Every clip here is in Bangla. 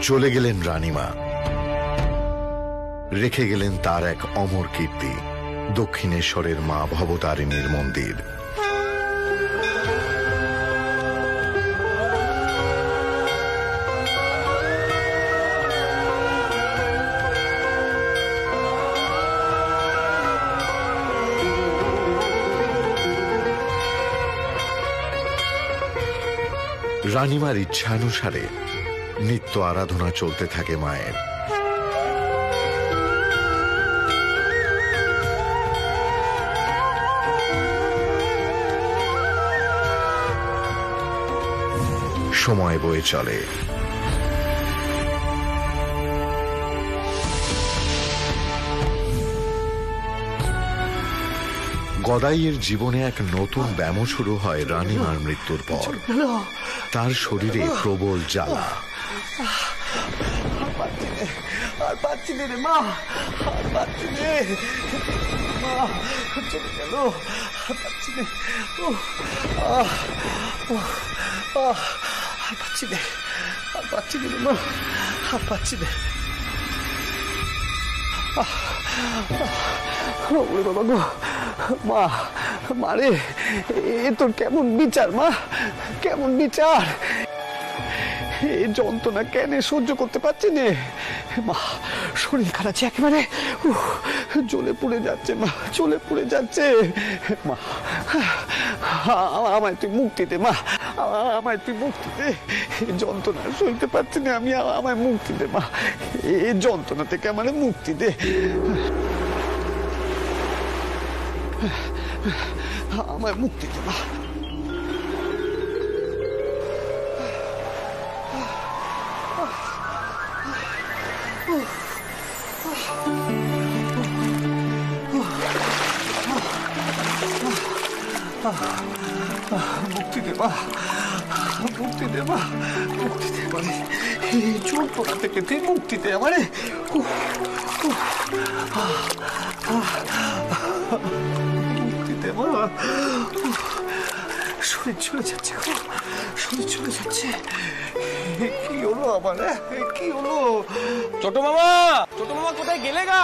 চলে গেলেন রানীমা, রেখে গেলেন তার এক অমর কীর্তি, দক্ষিণেশ্বরের মা ভবতারিণীর মন্দির। রানীমার ইচ্ছানুসারে নিত্য আরাধনা চলতে থাকে মায়ের। সময় বয়ে চলে। গদাইয়ের জীবনে এক নতুন ব্যায়াম শুরু হয় রানীমার মৃত্যুর পর। তার শরীরে প্রবল জ্বালা। আর পাচ্ছি রে মা, আর পাচ্ছি রে মা, চলে গেল, আর পাচ্ছি রে, আর পাচ্ছি রে, আর পাচ্ছি রে মা, আর পাচ্ছি রে। ওরে বাবা গো, মা, মারে, এ তোর কেমন বিচার মা, কেমন বিচার? এই যন্ত্রণা কেন সহ্য করতে পারছি না মা, শরীর খারাপ একেবারে জ্বলে পুড়ে যাচ্ছে মা, জ্বলে পুড়ে যাচ্ছে মা। আমায় তুই মুক্তি দে মা, আমায় তুই মুক্তি দে, এই যন্ত্রণা সইতে পারছি না আমি, আমায় মুক্তি দে মা, এই যন্ত্রণা থেকে আমার মুক্তি দে, আমায় মুক্তি দে মা। মুক্তি দে মা, মুক্তি দে মা, মুক্তি দে আমারে, এই যন্ত্রণা থেকে তুই মুক্তি দে আমারে। মুক্তি দে মা, শরীর চলে যাচ্ছে, শরীর চলে যাচ্ছে, কি হলো আমার, কি হলো? ছোট মামা, ছোট মামা কোথায় গেলে গা?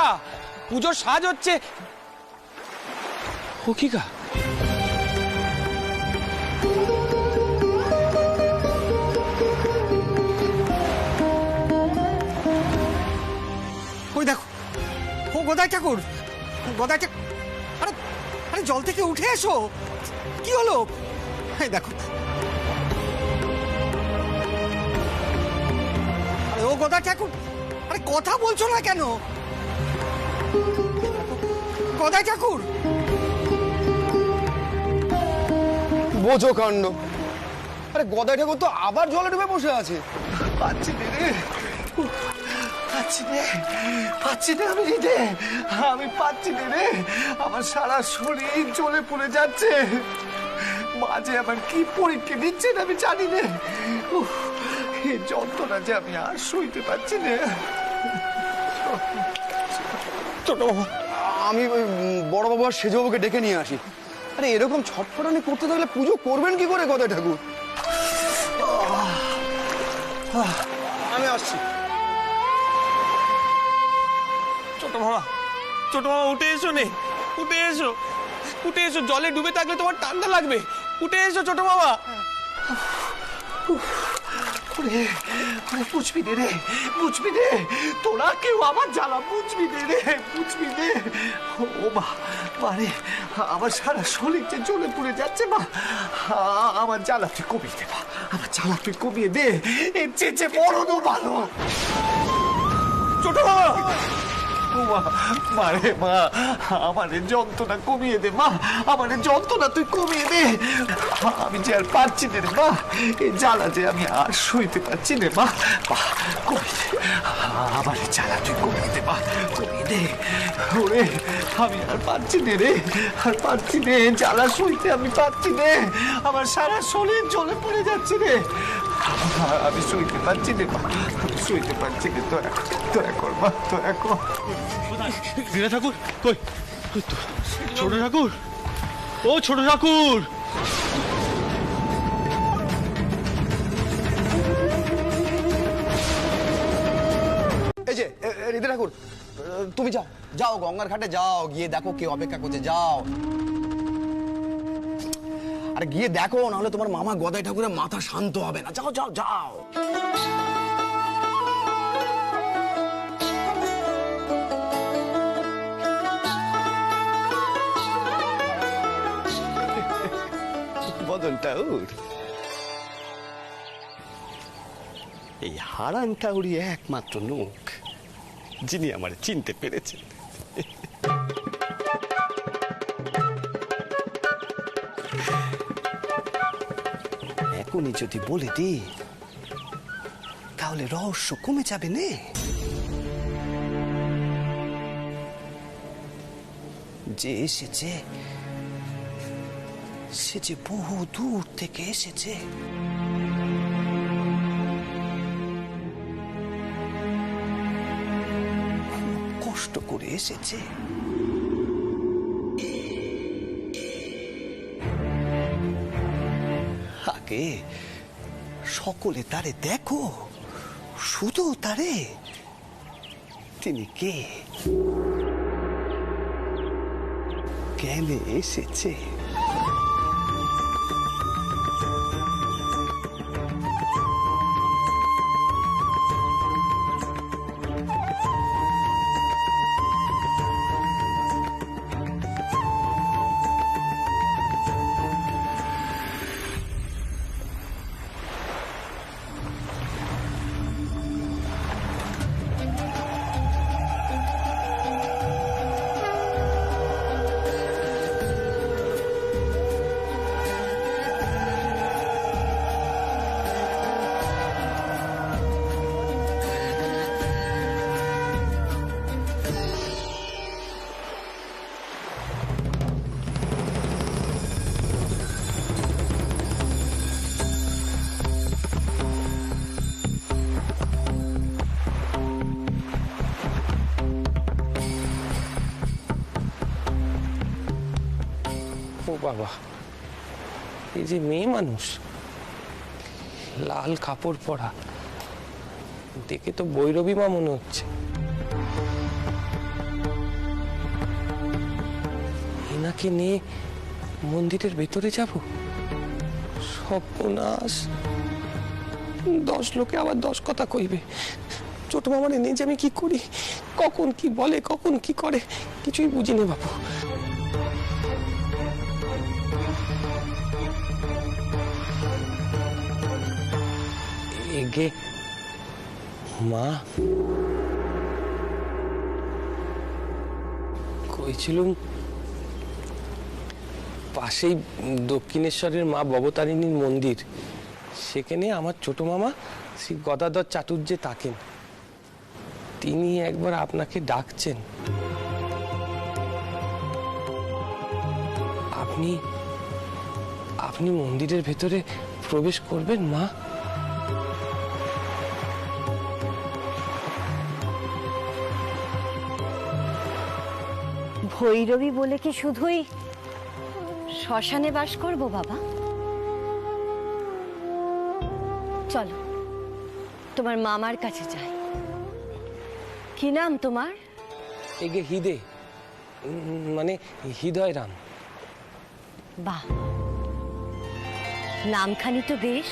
পুজোর সাজ হচ্ছে। ও কি গা? ওই দেখো, ও গদাই ঠাকুর, গদাই ঠাকুর, আরে আরে জল থেকে উঠে এসো, কি হলো? এই দেখো, আরে ও গদাই ঠাকুর, আরে কথা বলছো না কেন? গদাই ঠাকুর, বোঝো কাণ্ড, আরে গদাই ঠাকুর তো আবার জলে ডুবে বসে আছে। পাচ্ছি না রে, পাচ্ছি না, পাচ্ছি না আমি রে, আমি পাচ্ছি না রে, আমার সারা শরীর জ্বলে পুড়ে যাচ্ছে, মাঝে আমার কি পরীক্ষা দিচ্ছেন আমি জানি না, এই যন্ত্রণা যে আমি আর সইতে পারছি না। ছোট বাবা, আমি ওই বড় বাবু আর সেজ বাবুকে ডেকে নিয়ে আসি। আরে এরকম ছটফটানি করতে থাকলে পুজো করবেন কি করে গদাই ঠাকুর? আমি আসছি। ছোট মামা, ছোট মামা উঠে এসো নে, উঠে এসো, উঠে এসো, জলে ডুবে থাকলে তোমার ঠান্ডা লাগবে, উঠে এসো ছোট মামা। বুঝবি রে, বুঝবি রে, তোরা কেউ আমার জ্বালা বুঝবি রে, বুঝবি রে। ও মা, মারে, আমার সারা শরীর যে জ্বলে পুড়ে যাচ্ছে মা, আমার জ্বালা তুই কমিয়ে দে মা, আমার জ্বালা তুই কমিয়ে দে, এর চেয়ে মরণও ভালো। ছোট মামা, মারে মা, আমার যন্ত্রণা কমিয়ে দে মা, আমার যন্ত্রণা তুই কমিয়ে দে, আমি যে আর পারছি না রে মা, এই জ্বালা যে আমি আর সইতে পারছি না মা, কমিয়ে দে, আমার জ্বালা তুই কমিয়ে দে মা, কমিয়ে দে, ওরে আমি আর পারছি না রে, আর পারছি না, জ্বালা সইতে আমি পারছি না, আমার সারা শরীর জ্বলে পড়ে যাচ্ছে রে, আমি সইতে পারছি না মা, আমি সইতে পারছি না, দয়া কর মা, দয়া কর। বিনা ঠাকুর কই? ছোট ঠাকুর, ও ছোট ঠাকুর, রিদি ঠাকুর, তুমি যাও যাও গঙ্গার ঘাটে যাও, গিয়ে দেখো কে অপেক্ষা করছে, যাও। আরে গিয়ে দেখো, নাহলে তোমার মামা গদাই ঠাকুরের মাথা শান্ত হবে না। যাও যাও যাও। বদনটা ওর, এই হারানটা ওরই একমাত্র লোক যিনি আমার চিনতে পেরেছেন। এখনই যদি বলে দিই তাহলে রহস্য কমে যাবে নে। যে এসেছে সে যে বহু দূর থেকে এসেছে। খুব কষ্ট করে এসেছে। আগে সকলে তারে দেখো, শুধু তারে। তিনি কে, কেন এসেছে? ও বাবা, এই যে মেয়ে মানুষ, লাল কাপড় পরা, দেখে তো বৈরবী মা মনে হচ্ছে। এনাকে নিয়ে মন্দিরের ভেতরে যাব? সর্বনাশ, 10 লোকে আবার 10 কথা কইবে। ছোট মামারে নিয়ে যে আমি কি করি, কখন কি বলে, কখন কি করে, কিছুই বুঝি না বাবু। এগে মা, কইছিলুম পাশেই দক্ষিণেশ্বরের মা ভবতারিণীর মন্দির, সেখানে আমার ছোট মামা শ্রী গদাধর চাটুর্যে থাকেন। তিনি একবার আপনাকে ডাকছেন। আপনি আপনি মন্দিরের ভেতরে প্রবেশ করবেন মা? ভৈরবী বলে কি শুধুই শ্মশানে বাস করব বাবা? চলো তোমার মামার কাছে যাই। কি নাম তোমার? এগে হৃদে, মানে হৃদয় রাম। বাহ, নামখানি তো বেশ,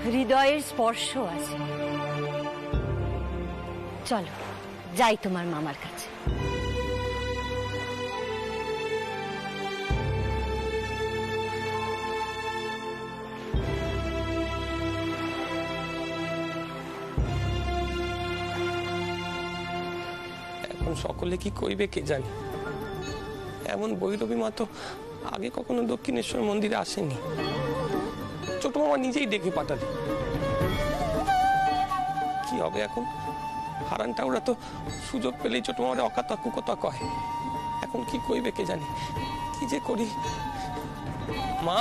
হৃদয়ের স্পর্শ আছে। চলো যাই তোমার মামার কাছে। এখন সকলে কি কইবে কে জানি। এমন বৈরবী মা তো আগে কখনো দক্ষিণেশ্বর মন্দিরে আসেনি। ছোট মামা নিজেই ডেকে পাঠালি। কি হবে এখন? হারানটা ওরা তো সুযোগ পেলেই ছোট মামারে অকাতা কুকতা কয়। এখন কি কইবে কে জানি, কি যে করি। মা,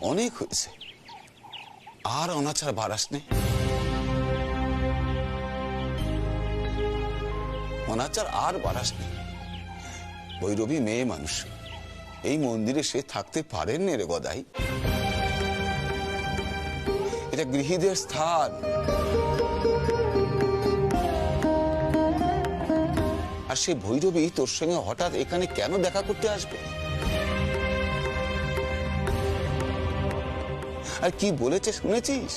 অনেক হয়েছে, আর অনাচার বাড়াস নে। অনাচার আর বাড়াস নে। ভৈরবী মেয়ে মানুষ, এই মন্দিরে সে থাকতে পারেন রে গদাই। এটা গৃহীদের স্থান। আর সে ভৈরবী তোর সঙ্গে হঠাৎ এখানে কেন দেখা করতে আসবে? আর কি বলেছে শুনেছিস?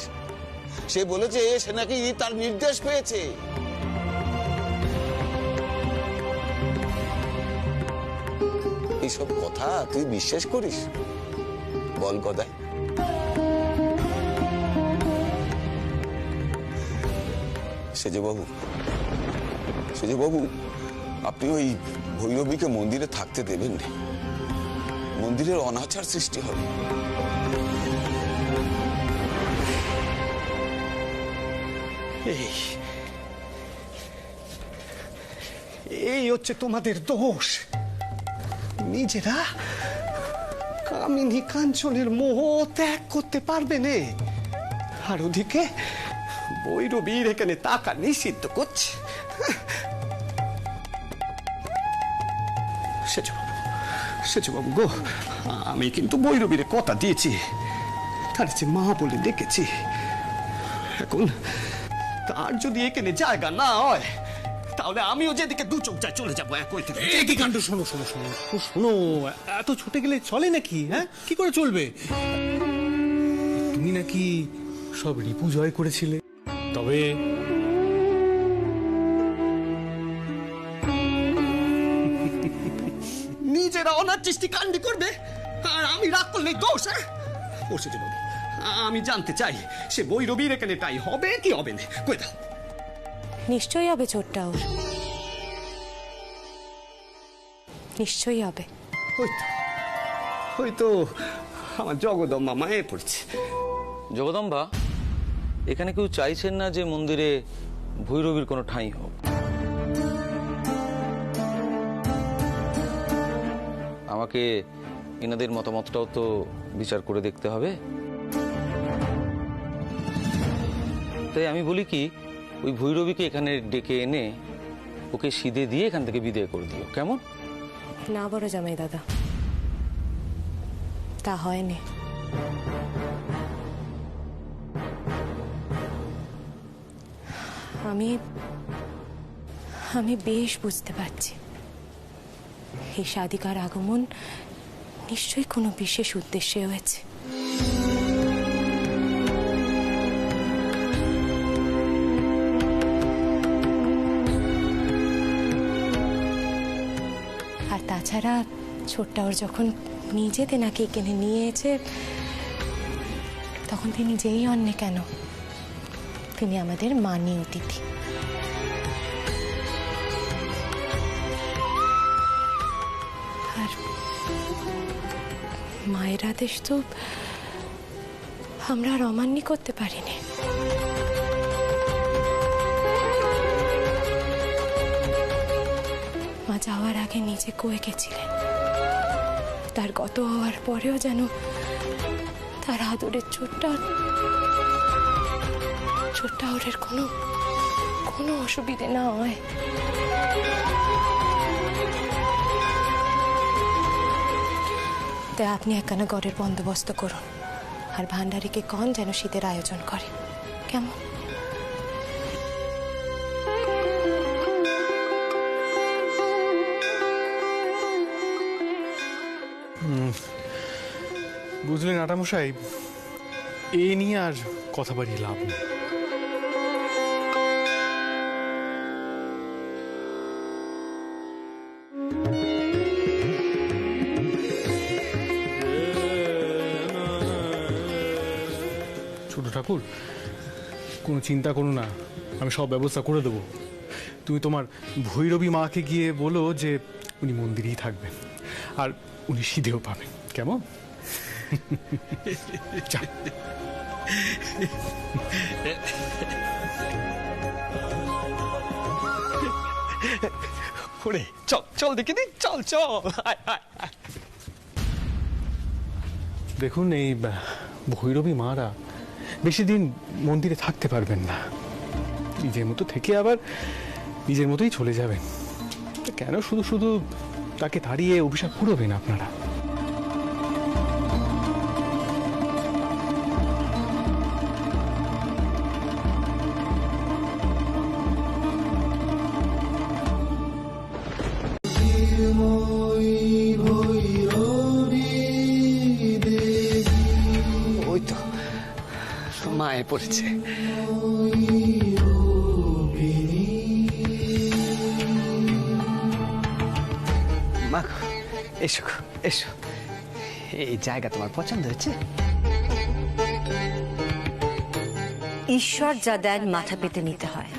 সে বলেছে সে নাকি তার নির্দেশ পেয়েছে। এইসব কথা তুই বিশ্বাস করিস? বল গদাই। সেজবাবু, আপনি ওই ভৈরবীকে মন্দিরে থাকতে দেবেন না। মন্দিরের অনাচার সৃষ্টি হবে। এই হচ্ছে তোমাদের দোষ। নিজেরা কামিনী কাঞ্চনের মোহ ত্যাগ করতে পারবে না, আর ওদিকে ভৈরবীর এখানে টাকা নিষিদ্ধ করছে। সেজবাবু গো, আমি কিন্তু ভৈরবীর কথা দিয়েছি, তার যে মা বলে ডেকেছি। এখন তার যদি এখানে জায়গা না হয়, তাহলে আমিও যেদিকে দু চোখ যায় চলে যাবো একই থেকে। কি কাণ্ড! শোনো শোনো শোনো শোনো, এত ছুটে গেলে চলে নাকি? হ্যাঁ, কি করে চলবে? তুমি নাকি সব রিপু জয় করেছিলে, তবে নিজেরা অনাচিষ্টি কাণ্ডি করবে আর আমি রাগ করলে দোষ? হ্যাঁ, বসেছে বাবু, আমি জানতে চাই সে ভৈরবীর এখানে তাই হবে কি হবে না, কই দাও। নিশ্চয়ই হবে চোরটা ওর, নিশ্চয়ই হবে। হয়তো আমার জগদম্বা মায়ে পড়ছে। জগদম্বা, এখানে কেউ চাইছেন না যে মন্দিরে ভৈরবীর কোনো ঠাঁই হোক। আমাকে এনাদের মতামতটাও তো বিচার করে দেখতে হবে। তাই আমি বলি কি, ওই ভৈরবীকে এখানে ডেকে এনে ওকে সিধে দিয়ে এখান থেকে বিদায় করে দিও, কেমন? না বড় জামাই দাদা, তা হয়নি। আমি বেশ বুঝতে পারছি এই সাধিকার আগমন নিশ্চয়ই কোনো বিশেষ উদ্দেশ্যে হয়েছে। আর তাছাড়া ছোট্টা ওর যখন নিজে তেনাকে কিনে নিয়েছে, তখন তিনি যেই অন্য কেন, তিনি আমাদের মানি অতিথি। আর মায়ের আদেশ তো আমরা আর অমান্য করতে পারিনি। মা যাওয়ার আগে নিজে কয়ে গেছিলেন, তার গত হওয়ার পরেও যেন তার আদরের ছোট্টা ওরের কোনো অসুবিধে না হয়। তাই আপনি একখানা ঘরের বন্দোবস্ত করুন, আর ভান্ডারীকে কন যেন শীতের আয়োজন করে, কেমন? বুঝলেন আটামশাই, এ নিয়ে আর কথা বাড়িয়ে লাভ নেই। ছোট ঠাকুর, কোনো চিন্তা করো না, আমি সব ব্যবস্থা করে দেবো। তুমি তোমার ভৈরবী মাকে গিয়ে বলো যে উনি মন্দিরেই থাকবেন, আর উনি সিধেও পাবেন, কেমন? চল চল দেখি দি, চল চল। দেখুন, এই ভৈরবী মারা বেশি দিন মন্দিরে থাকতে পারবেন না, নিজের মতো থেকে আবার নিজের মতোই চলে যাবেন। কেন শুধু শুধু তাকে তাড়িয়ে অভিশাপ পুরোবেন আপনারা? ওই তো মায়ে পড়েছে। মা গো, এসো গো, এসো। এই জায়গা তোমার পছন্দ হয়েছে? ঈশ্বর যা দেন মাথা পেতে নিতে হয়,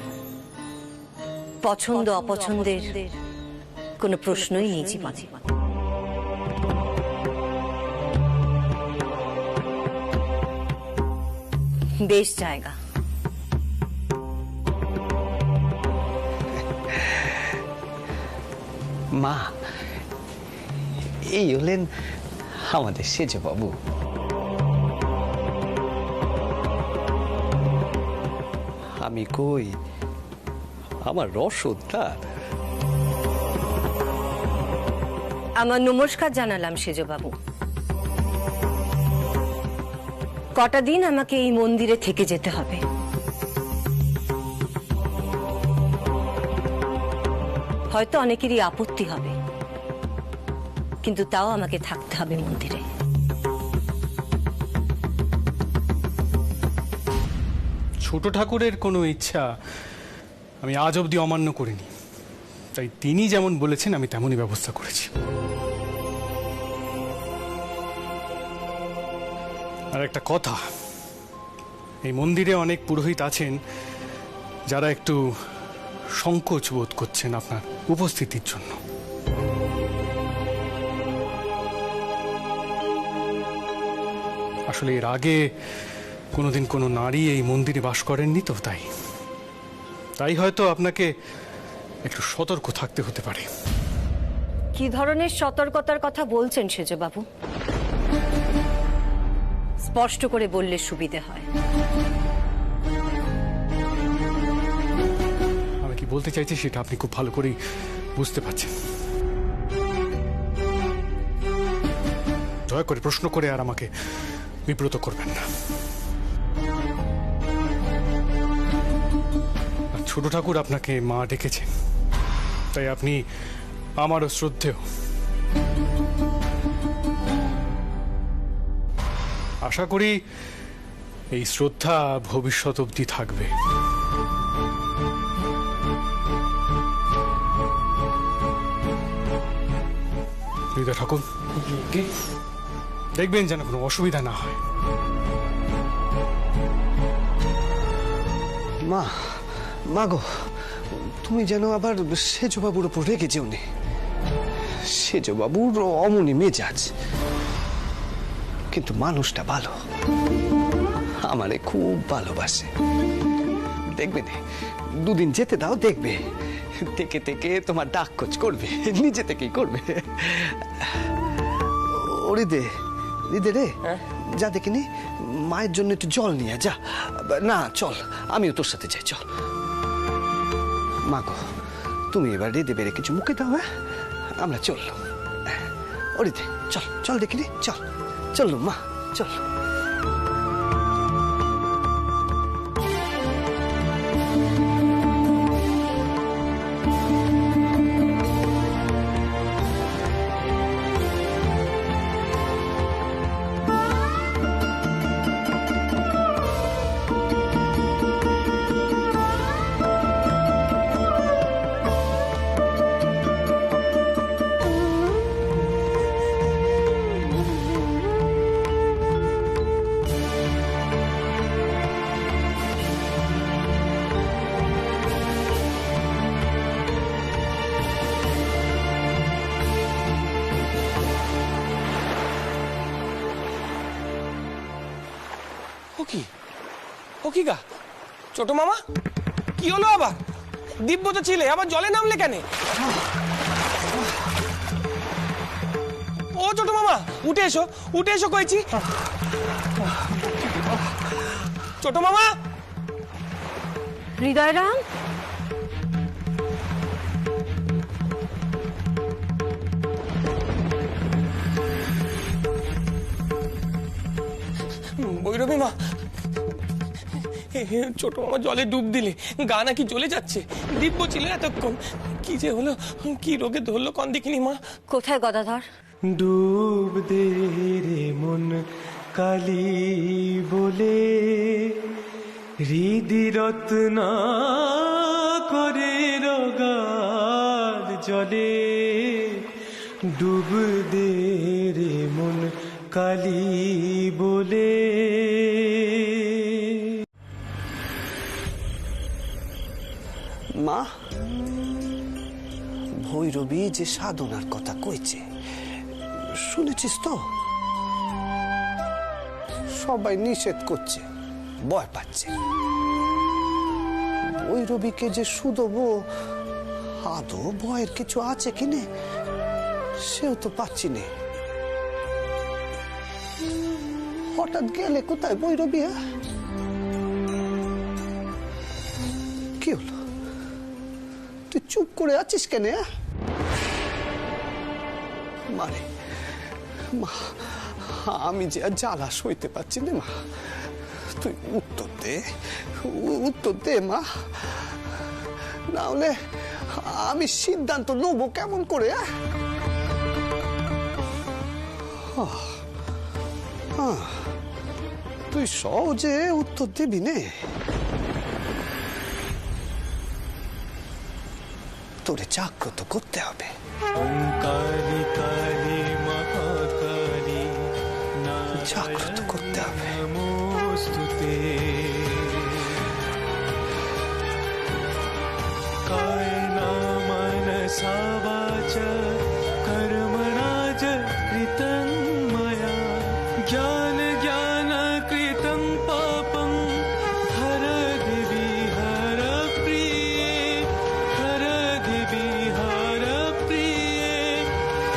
পছন্দ অপছন্দের কোনো প্রশ্নই নেই জীবনে। বেশ জায়গা। মা, এই হলেন আমাদের সেজ বাবু। আমি কই আমার রসদার। আমার নমস্কার জানালাম সেজবাবু। কটা দিন আমাকে এই মন্দিরে থেকে যেতে হবে। হয়তো অনেকেরই আপত্তি হবে, কিন্তু তাও আমাকে থাকতে হবে মন্দিরে। ছোট ঠাকুরের কোনো ইচ্ছা আমি আজ অবধি অমান্য করিনি, তাই তিনি যেমন বলেছেন আমি তেমনই ব্যবস্থা করেছি। আর একটা কথা, এই মন্দিরে অনেক পুরোহিত আছেন যারা একটু সংকোচ বোধ করছেন আপনার উপস্থিতির জন্য। আসলে এর আগে কোনোদিন কোনো নারী এই মন্দিরে বাস করেননি, তো তাই হয়তো আপনাকে একটু সতর্ক থাকতে হতে পারে। কি ধরনের সতর্কতার কথা বলছেন সেজবাবু? স্পষ্ট করে বললে সুবিধে হয়। আমি কি বলতে চাইছি সেটা আপনি খুব ভালো করেই বুঝতে পারছেন। দয়া করে প্রশ্ন করে আর আমাকে বিব্রত করবেন না। ছোট ঠাকুর আপনাকে মা ডেকেছেন, তাই আপনি আমারও শ্রদ্ধেয়। আশা করি এই শ্রদ্ধা ভবিষ্যৎ অবধি থাকবে। হৃদয় ঠাকুর, দেখবেন যেন কোনো অসুবিধা না হয়। মা, মা গো, তুমি যেন আবার সেজবাবুর উপর রেগে যেও নি। সেজবাবুর অমনি মেজাজ, কিন্তু মানুষটা ভালো, আমারে খুব ভালোবাসে। দেখবে না, দুদিন যেতে দাও, দেখবে থেকে থেকে তোমার ডাক খোঁজ করবে, নিজে থেকেই করবে। ওরিদে রিদে রে, যা দেখিনি মায়ের জন্য একটু জল নিয়ে যা। না চল, আমিও তোর সাথে যাই, চল। মা গো, তুমি এবার রেদে বেড়ে কিছু মুখে দাও। হ্যাঁ, আমরা চললো। ওরিদে চল, চল দেখিনি, চল চললো মা, চল। ও কি গা ছোট মামা, কি হলো আবার? দিব্য তো ছিলে, আবার জলে নামলে কেন? ও ও ছোট মামা, উঠে এসো কইছি। ছোট মামা। হৃদয়রাম, ভৈরবী মা, ছোট মামা জলে ডুব দিলে, গা নাকি জ্বলে যাচ্ছে, দিব্য ছিল এতক্ষণ, কি যে হলো, কি রোগে ধরলো কন দেখিনি মা। কোথায় গদাধর? ডুব দে রে মন কালী বলে, হৃদি রত্না করে রগাদ জলে, ডুব দে রে মন কালী বলে। মা, ভৈরবী যে সাধনার কথা কইছে শুনেছিস তো? সবাই নিষেধ করছে, ভয় পাচ্ছে। ভৈরবীকে যে শুধবো, আদৌ ভয়ের কিছু আছে কিনে সেও তো পাচ্ছি না। হঠাৎ গেলে কোথায় ভৈরবী? কি হলো, তুই চুপ করে আছিস কেন? মারে মা, আমি যে আর জ্বালা সইতে পারছি না মা। তুই উত্তর দে মা, না হলে আমি সিদ্ধান্ত নেবো কেমন করে? তুই সহজে উত্তর দিবি নে? তোরে জাগ্রত করতে হবে। জাগ্রত করতে হবে। জ্ঞান জ্ঞান কৃতং পাপং হর দেবী হর প্রিয়ে, হর দেবী হর প্রিয়ে,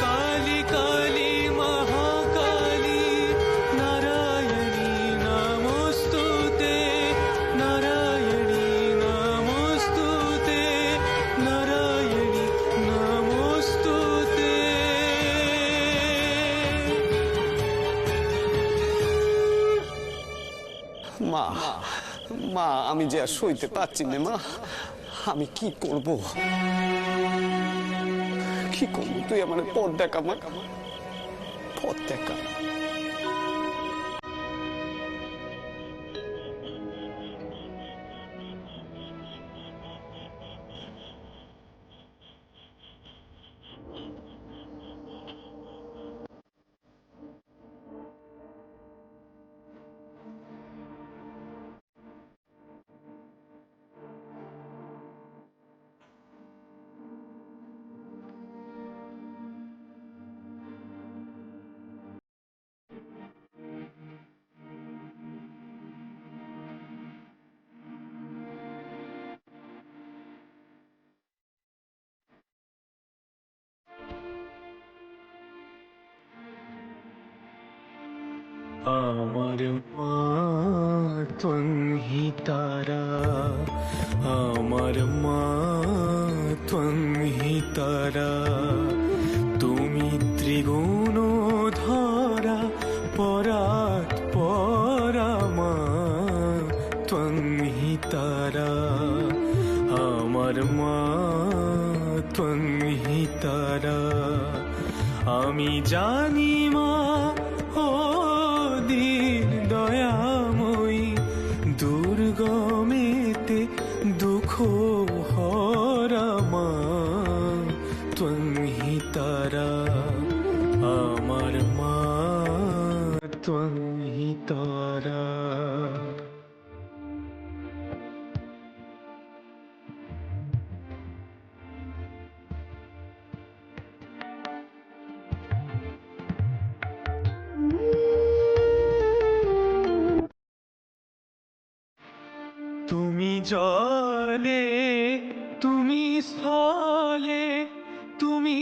কালী কালী মহাকালী নারায়ণী নমস্তুতে, নারায়ণী নমস্তুতে, নারায়ণী নমস্তুতে। মা, মা, আমি যে আর সইতে পারছি না মা। আমি কি করব? তুই আমার পথ দেখা মা, পথ দেখা। আমার মা ত্বংহি তারা, আমার মা ত্বংহি তারা, তুমি ত্রিগুণ ধরা পরাৎ পরামা ত্বংহি তারা, আমার মা ত্বংহি তারা। আমি জানি মা ও দিন দয়াময়ী, দুর্গমেতে দুঃখ হরা মা ত্বংহি তারা, আমার মা ত্বংহি তারা। তুমি জলে, তুমি স্থলে, তুমি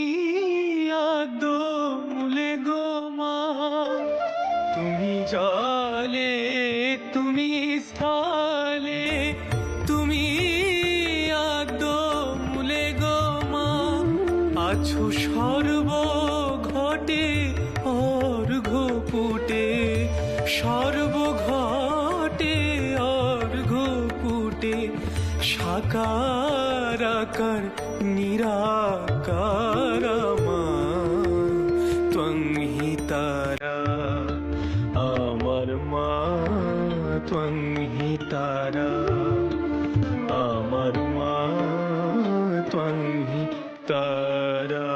আদমূলে গো, জলে তুমি স্থলে তুমি আদমূলে গো মা আছো সর্ব ঘটে অর্ঘ পুটে সর্ব ঘটে অর্ঘ পুটে সাকার আকার নিরাকার মা ত্বং হি তারা আমার মা ত্বং হি তারা আমার মা ত্বং হি তারা।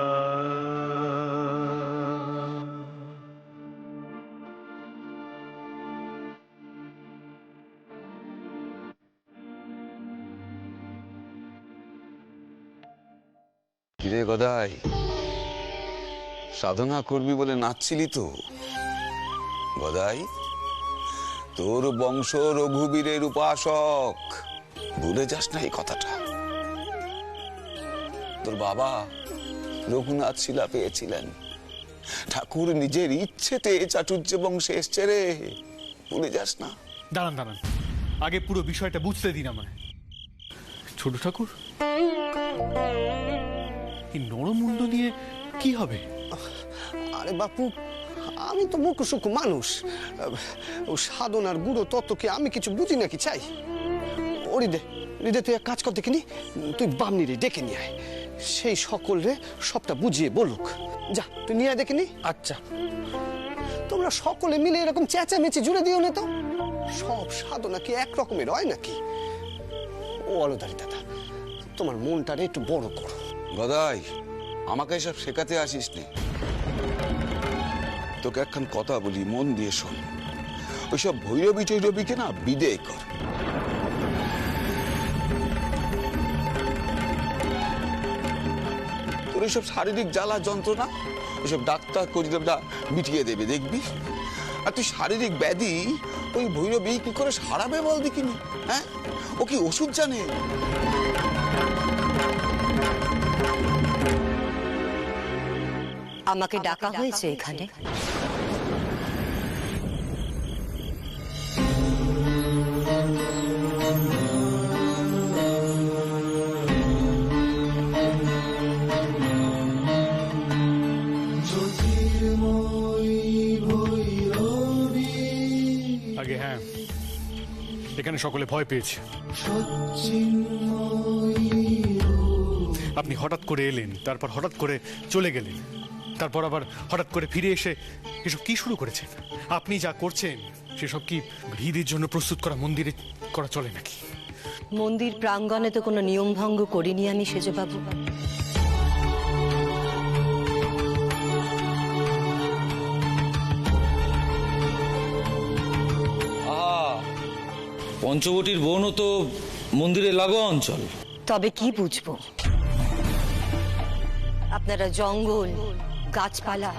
কিরে গদাই, সাধনা করবি বলে নাচছিলি তো? গদাই, তোর বংশ রঘুবীরের উপাসক, ভুলে যাস না এই কথাটা। তোর বাবা রঘুনাথ শিলা পেয়েছিলেন, ঠাকুর নিজের ইচ্ছেতে চাটুর্য বংশে এসছে রে, ভুলে যাস না। দাঁড়ান দাঁড়ান, আগে পুরো বিষয়টা বুঝতে দিন আমায়। ছোট ঠাকুর, এই নরমুণ্ড নিয়ে কি হবে? আরে বাপু, আমি তো মুখুসুখু মানুষ, ও সাধনার গুঁড়ো তত্ত্বকে আমি কিছু বুঝি নাকি চাই? ও হৃদে তুই এক কাজ কর দেখিনি, তুই বামনি রে ডেকে নিয়ে আয়, সেই সকলরে সবটা বুঝিয়ে বলুক। যা তুই নিয়ে আয় দেখিনি। আচ্ছা। তোমরা সকলে মিলে এরকম চেঁচামেচি জুড়ে দিও না তো, সব সাধনা কি এক রকমের হয় নাকি? ও অলদারি দাদা, তোমার মনটারে একটু বড় করো। গদাই, আমাকে এসব শেখাতে আসিস নি। তোকে একখান কথা বলি, মন দিয়ে শোন। ওইসব ভৈরবী টৈরবীকে না বিদেয় কর। তোর এইসব শারীরিক জ্বালা যন্ত্রণা ওইসব ডাক্তার করিদেবরা মিটিয়ে দেবে, দেখবি। আর তুই শারীরিক ব্যাধি ওই ভৈরবী কি করে সারাবে বল দেখিনি? হ্যাঁ, ও কি ওষুধ জানে? আমাকে ডাকা হয়েছে এখানে? আগে হ্যাঁ, এখানে সকলে ভয় পেয়েছে। আপনি হঠাৎ করে এলেন, তারপর হঠাৎ করে চলে গেলেন, তারপর আবার হঠাৎ করে ফিরে এসে এসব কি শুরু করেছেন? আপনি যা করছেন সেসব কি ভিড়ের জন্য প্রস্তুত করা মন্দিরে করা চলে নাকি? মন্দির প্রাঙ্গণে তো কোনো নিয়ম ভঙ্গ করিনি আমি সেজবাবু। পঞ্চবটির বনও তো মন্দিরে লাগোয়া অঞ্চল। তবে কি বুঝবো, আপনারা জঙ্গল গাছপালা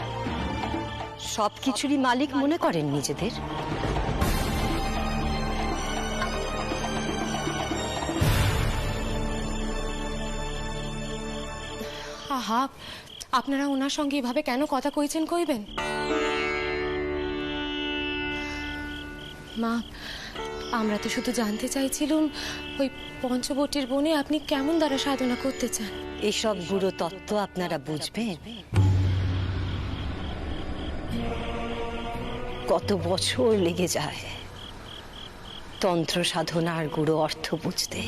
সবকিছুরই মালিক মনে করেন নিজেদের। আহা, আপনারা ওনার সঙ্গে এভাবে কেন কথা কইছেন কইবেন? মা, আমরা তো শুধু জানতে চাইছিলাম ওই পঞ্চবটির বনে আপনি কেমন দ্বারা সাধনা করতে চান। এসব গুরু তত্ত্ব আপনারা বুঝবেন কত বছর লেগে যায় তন্ত্র সাধনার গুরু অর্থ বুঝতে।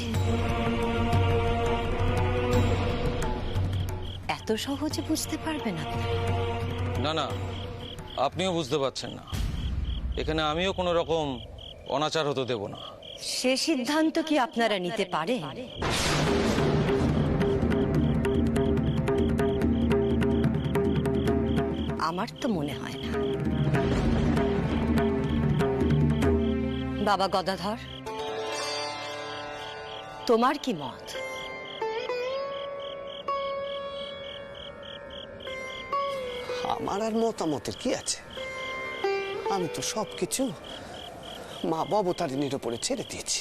এত সহজে বুঝতে পারবেন আপনারা? না না, আপনিও বুঝতে পারছেন না। এখানে আমিও কোনো রকম অনাচার হতে দেব না। সে সিদ্ধান্ত কি আপনারা নিতে পারেন? আমার তো মনে হয় না। বাবা গদাধর, তোমার কি মত? আমার আর মতামতের কি আছে? আমি তো সবকিছু মা ববতারিণীর উপরে ছেড়ে দিয়েছি।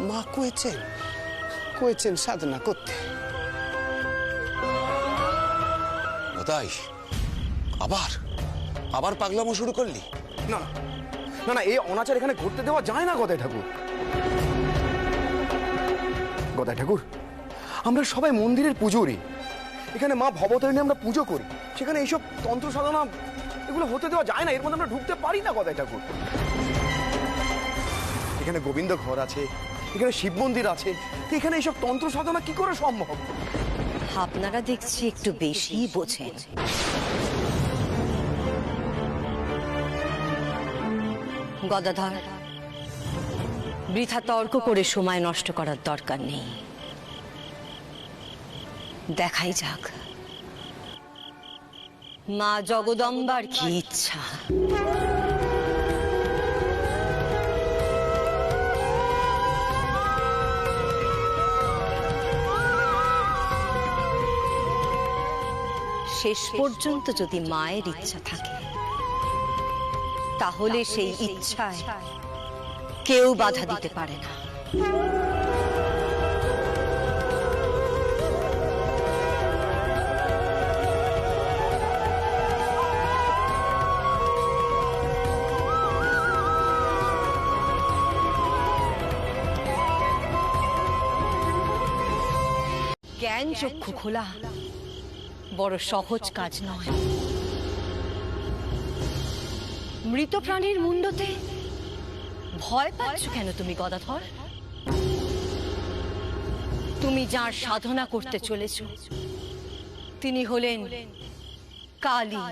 মা কয়েছেন সাধনা করতে। তাই আবার আবার পাগলামো শুরু করলি? না না না না, এই অনাচার এখানে ঘটতে দেওয়া যায় না গদাই ঠাকুর। গদাই ঠাকুর, আমরা সবাই মন্দিরের পুজোরই, এখানে মা ভবতারিণী আমরা পুজো করি, সেখানে এইসব তন্ত্র সাধনা এগুলো হতে দেওয়া যায় না, এর মধ্যে আমরা ঢুকতে পারি না গদাই ঠাকুর। এখানে গোবিন্দ ঘর আছে, এখানে শিব মন্দির আছে, তো এখানে এইসব তন্ত্র সাধনা কি করে সম্ভব? আপনারা দেখছি একটু বেশি বোঝেন। গদাধর, বৃথা তর্ক করে সময় নষ্ট করার দরকার নেই। দেখাই যাক মা জগদম্বার কি ইচ্ছা। শেষ পর্যন্ত যদি মায়ের ইচ্ছা থাকে, তাহলে সেই ইচ্ছায় কেউ বাধা দিতে পারে না। জ্ঞান চক্ষু খোলা বড় সহজ কাজ নয়। মৃত প্রাণীর মুন্ডতে ভয় পাচ্ছ কেন তুমি গদাধর? তুমি যার সাধনা করতে চলেছ তিনি হলেন কালী।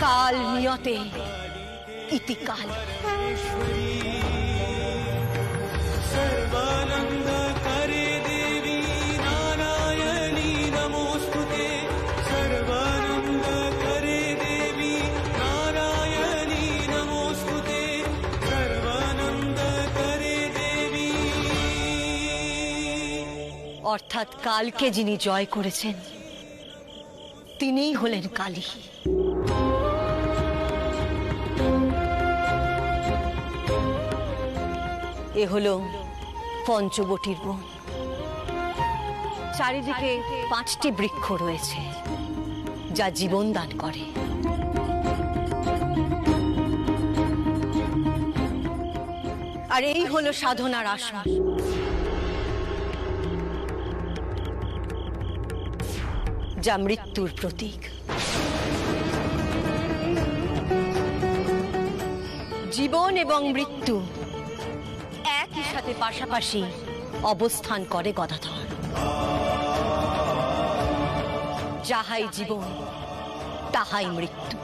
কাল নিয়তে ইতি কালী। सर्वानंद करे देवी नारायणी नमोस्तुते। सर्वानंद करे देवी नारायणी नमोस्तुते। सर्वानंद करे देवी। অর্থাৎ কালকে যিনি জয় করেছেন তিনিই হলেন কালী। এ হলো পঞ্চবটির বন। চারিদিকে 5টি বৃক্ষ রয়েছে যা জীবন দান করে। আর এই হলো সাধনার আসন। যা মৃত্যুর প্রতীক। জীবন এবং মৃত্যু একই সাথে পাশাপাশি অবস্থান করে গদাধর। যাহাই জীবন তাহাই মৃত্যু।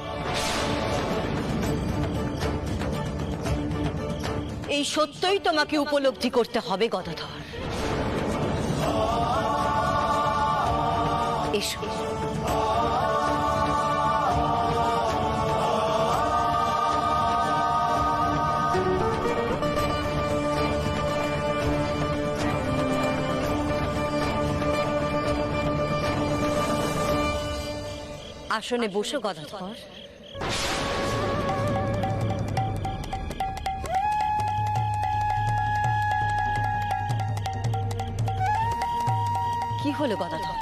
এই সত্যই তোমাকে উপলব্ধি করতে হবে গদাধর। এসো। আসনে বসো গদাধর। কি হলো গদাধর?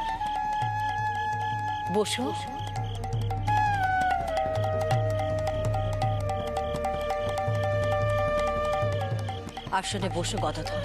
বসো। আসনে বসো গদাধর।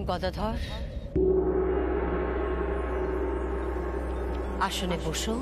গদাধর, আসনে বসো।